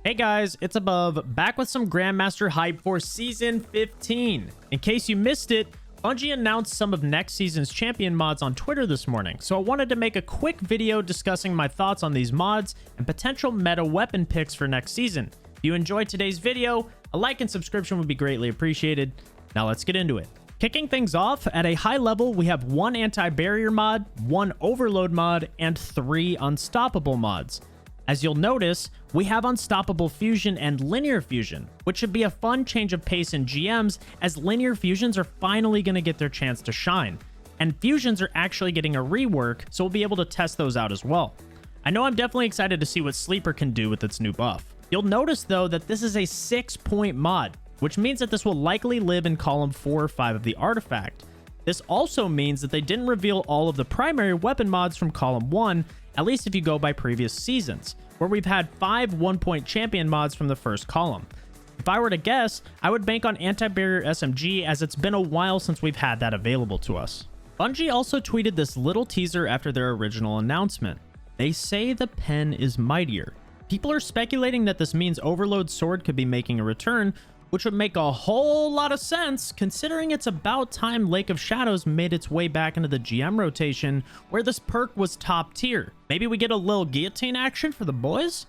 Hey guys, it's Above, back with some Grandmaster hype for Season 15. In case you missed it, Bungie announced some of next season's champion mods on Twitter this morning, so I wanted to make a quick video discussing my thoughts on these mods and potential meta weapon picks for next season. If you enjoyed today's video, a like and subscription would be greatly appreciated. Now let's get into it. Kicking things off, at a high level, we have one anti-barrier mod, one overload mod, and 3 unstoppable mods. As you'll notice, we have Unstoppable Fusion and Linear Fusion, which should be a fun change of pace in GMs, as Linear Fusions are finally going to get their chance to shine. And Fusions are actually getting a rework, so we'll be able to test those out as well. I know I'm definitely excited to see what Sleeper can do with its new buff. You'll notice though that this is a 6-point mod, which means that this will likely live in column 4 or 5 of the artifact. This also means that they didn't reveal all of the primary weapon mods from column 1, at least if you go by previous seasons, where we've had 5 1-point champion mods from the first column. If I were to guess, I would bank on anti-barrier SMG, as it's been a while since we've had that available to us. Bungie also tweeted this little teaser after their original announcement. They say the pen is mightier. People are speculating that this means Overload Sword could be making a return, which would make a whole lot of sense considering it's about time Lake of Shadows made its way back into the GM rotation, where this perk was top tier. Maybe we get a little guillotine action for the boys?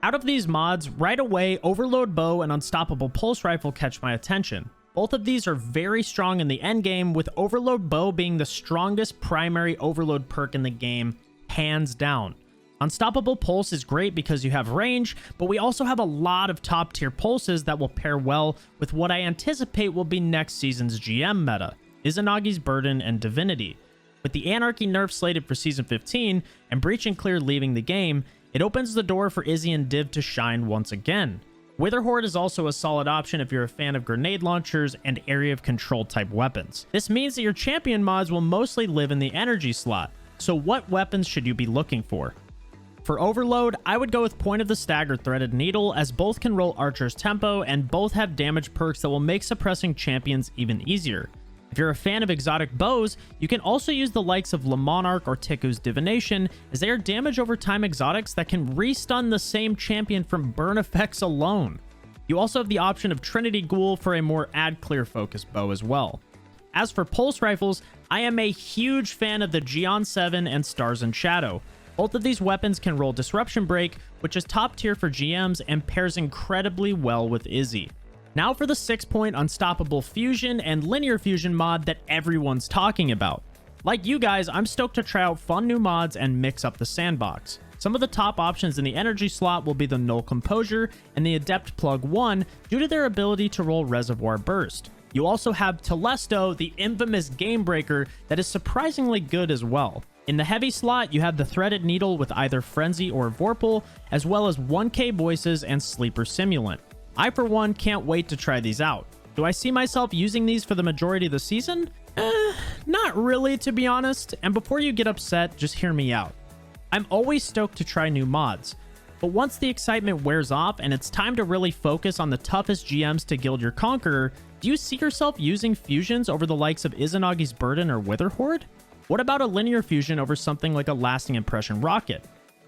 Out of these mods, right away, Overload Bow and Unstoppable Pulse Rifle catch my attention. Both of these are very strong in the endgame, with Overload Bow being the strongest primary overload perk in the game, hands down. Unstoppable Pulse is great because you have range, but we also have a lot of top tier pulses that will pair well with what I anticipate will be next season's GM meta, Izanagi's Burden and Divinity. With the Anarchy nerf slated for Season 15 and Breach and Clear leaving the game, it opens the door for Izzy and Div to shine once again. Witherhoard is also a solid option if you're a fan of grenade launchers and area of control type weapons. This means that your champion mods will mostly live in the energy slot, so what weapons should you be looking for? For Overload, I would go with Point of the Stagger Threaded Needle, as both can roll Archer's Tempo and both have damage perks that will make suppressing champions even easier. If you're a fan of exotic bows, you can also use the likes of Le Monarch or Tiku's Divination, as they are damage over time exotics that can restun the same champion from burn effects alone. You also have the option of Trinity Ghoul for a more ad clear focused bow as well. As for pulse rifles, I am a huge fan of the Gion 7 and Stars and Shadow. Both of these weapons can roll Disruption Break, which is top tier for GMs and pairs incredibly well with Izzy. Now for the 6-point Unstoppable Fusion and Linear Fusion mod that everyone's talking about. Like you guys, I'm stoked to try out fun new mods and mix up the sandbox. Some of the top options in the energy slot will be the Null Composure and the Adept Plug 1 due to their ability to roll Reservoir Burst. You also have Telesto, the infamous Game Breaker, that is surprisingly good as well. In the heavy slot, you have the Threaded Needle with either Frenzy or Vorpal, as well as 1K Voices and Sleeper Simulant. I, for one, can't wait to try these out. Do I see myself using these for the majority of the season? Not really, to be honest, and before you get upset, just hear me out. I'm always stoked to try new mods, but once the excitement wears off and it's time to really focus on the toughest GMs to guild your Conqueror, do you see yourself using fusions over the likes of Izanagi's Burden or Witherhoard? What about a Linear Fusion over something like a Lasting Impression Rocket?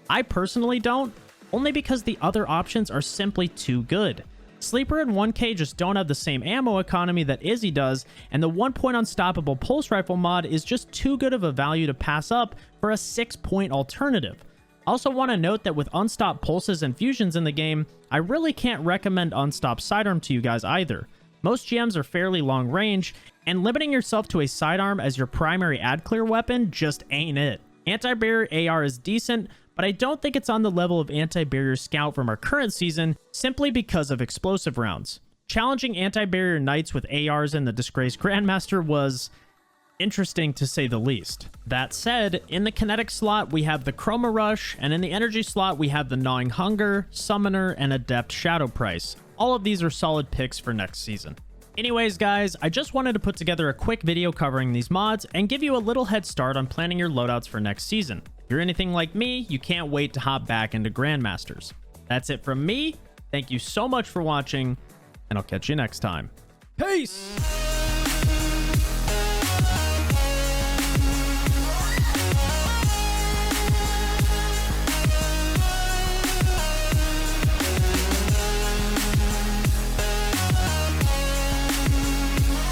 I personally don't, only because the other options are simply too good. Sleeper and 1K just don't have the same ammo economy that Izzy does, and the 1-point Unstoppable Pulse Rifle mod is just too good of a value to pass up for a 6-point alternative. I also want to note that with Unstopped Pulses and Fusions in the game, I really can't recommend Unstopped Sidearm to you guys either. Most GMs are fairly long range, and limiting yourself to a sidearm as your primary ad clear weapon just ain't it. Anti-barrier AR is decent, but I don't think it's on the level of anti-barrier Scout from our current season simply because of explosive rounds. Challenging anti-barrier Knights with ARs in the Disgraced Grandmaster was interesting to say the least. That said, in the kinetic slot we have the Chroma Rush, and in the energy slot we have the Gnawing Hunger, Summoner, and Adept Shadow Price. All of these are solid picks for next season. Anyways guys, I just wanted to put together a quick video covering these mods and give you a little head start on planning your loadouts for next season. If you're anything like me, you can't wait to hop back into Grandmasters. That's it from me. Thank you so much for watching, and I'll catch you next time. Peace!